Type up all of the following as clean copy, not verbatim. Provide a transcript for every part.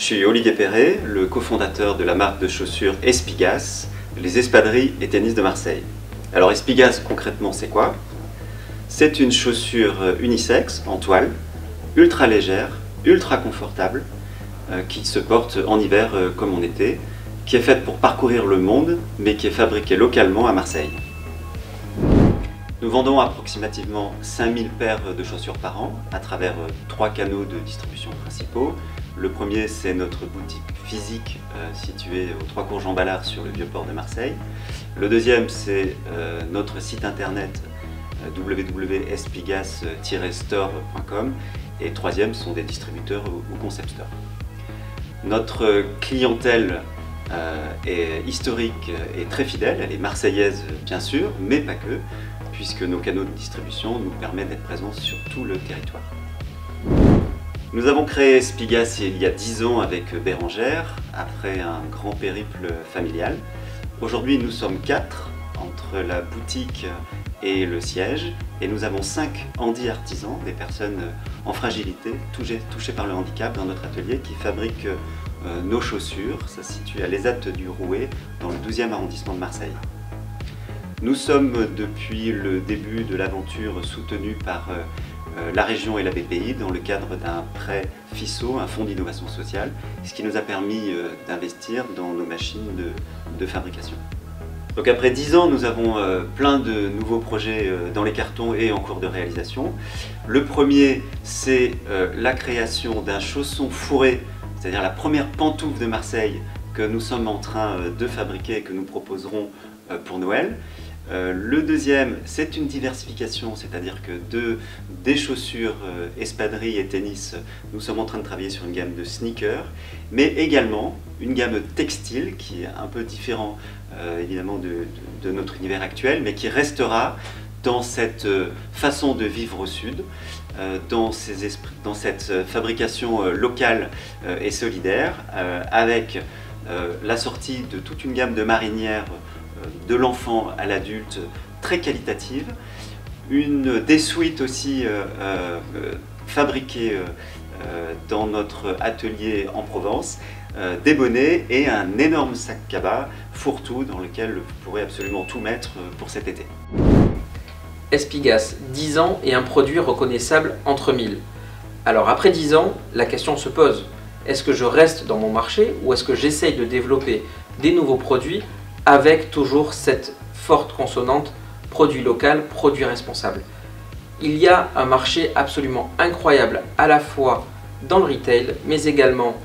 suis Olivier Perret, le cofondateur de la marque de chaussures Espigas, les espadrilles et tennis de Marseille. Alors Espigas, concrètement, c'est quoi? C'est une chaussure unisexe en toile, ultra légère, ultra confortable, qui se porte en hiver comme en été, qui est faite pour parcourir le monde, mais qui est fabriquée localement à Marseille. Nous vendons approximativement 5000 paires de chaussures par an à travers 3 canaux de distribution principaux. Le premier, c'est notre boutique physique située aux 3 cours Jean Ballard sur le Vieux-Port de Marseille. Le deuxième, c'est notre site internet www.espigas-store.com. Et troisième sont des distributeurs ou concept stores. Notre clientèle est historique et très fidèle, elle est marseillaise bien sûr, mais pas que, puisque nos canaux de distribution nous permettent d'être présents sur tout le territoire. Nous avons créé Espigas il y a 10 ans avec Bérangère, après un grand périple familial. Aujourd'hui nous sommes 4 entre la boutique et le siège, et nous avons 5 handi artisans, des personnes en fragilité, touchées par le handicap dans notre atelier qui fabriquent nos chaussures. Ça se situe à l'ESAT du Rouet, dans le 12e arrondissement de Marseille. Nous sommes depuis le début de l'aventure soutenus par la région et la BPI dans le cadre d'un prêt FISO, un fonds d'innovation sociale, ce qui nous a permis d'investir dans nos machines de fabrication. Donc après 10 ans, nous avons plein de nouveaux projets dans les cartons et en cours de réalisation. Le premier, c'est la création d'un chausson fourré, c'est-à-dire la première pantoufle de Marseille que nous sommes en train de fabriquer et que nous proposerons pour Noël. Le deuxième, c'est une diversification, c'est-à-dire que des chaussures espadrilles et tennis, nous sommes en train de travailler sur une gamme de sneakers, mais également une gamme textile qui est un peu différent évidemment de notre univers actuel, mais qui restera dans cette façon de vivre au sud, dans cette fabrication locale et solidaire, avec la sortie de toute une gamme de marinières de l'enfant à l'adulte très qualitative, des suites aussi fabriquées dans notre atelier en Provence, des bonnets et un énorme sac cabas fourre-tout dans lequel vous pourrez absolument tout mettre pour cet été. Espigas, 10 ans et un produit reconnaissable entre 1000. Alors après 10 ans, la question se pose. Est-ce que je reste dans mon marché ou est-ce que j'essaye de développer des nouveaux produits avec toujours cette forte consonante produit local, produit responsable? Il y a un marché absolument incroyable à la fois dans le retail mais également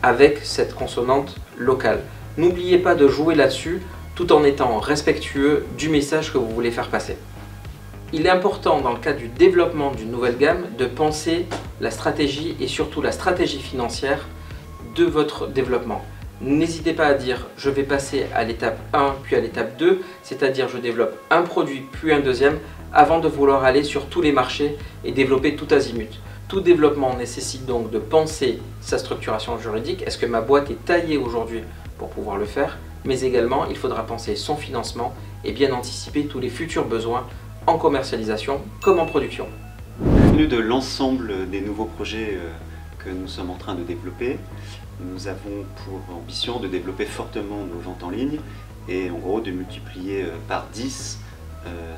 avec cette consonante locale. N'oubliez pas de jouer là-dessus tout en étant respectueux du message que vous voulez faire passer. Il est important dans le cadre du développement d'une nouvelle gamme de penser la stratégie et surtout la stratégie financière de votre développement. N'hésitez pas à dire je vais passer à l'étape 1 puis à l'étape 2, c'est-à-dire je développe un produit puis un deuxième avant de vouloir aller sur tous les marchés et développer tout azimut. Tout développement nécessite donc de penser sa structuration juridique. Est-ce que ma boîte est taillée aujourd'hui pour pouvoir le faire? Mais également il faudra penser son financement et bien anticiper tous les futurs besoins en commercialisation comme en production. Compte tenu de l'ensemble des nouveaux projets que nous sommes en train de développer, nous avons pour ambition de développer fortement nos ventes en ligne et en gros de multiplier par 10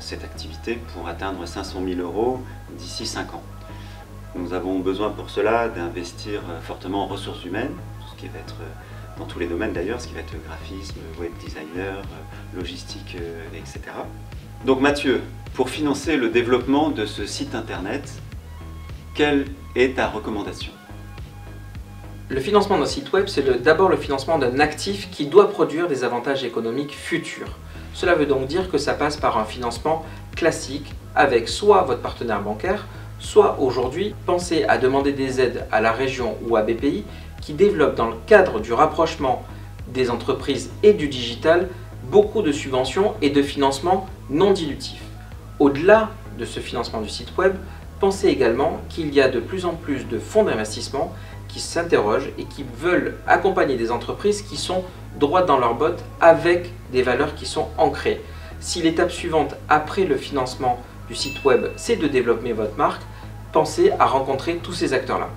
cette activité pour atteindre 500 000 € d'ici 5 ans. Nous avons besoin pour cela d'investir fortement en ressources humaines, tout ce qui va être dans tous les domaines d'ailleurs, ce qui va être graphisme, web designer, logistique, etc. Donc Mathieu, pour financer le développement de ce site internet, quelle est ta recommandation? Le financement d'un site web, c'est d'abord le financement d'un actif qui doit produire des avantages économiques futurs. Cela veut donc dire que ça passe par un financement classique avec soit votre partenaire bancaire, soit aujourd'hui, pensez à demander des aides à la région ou à BPI qui développent dans le cadre du rapprochement des entreprises et du digital beaucoup de subventions et de financements non dilutifs. Au-delà de ce financement du site web, pensez également qu'il y a de plus en plus de fonds d'investissement qui s'interrogent et qui veulent accompagner des entreprises qui sont droites dans leurs bottes avec des valeurs qui sont ancrées. Si l'étape suivante après le financement du site web, c'est de développer votre marque, pensez à rencontrer tous ces acteurs-là.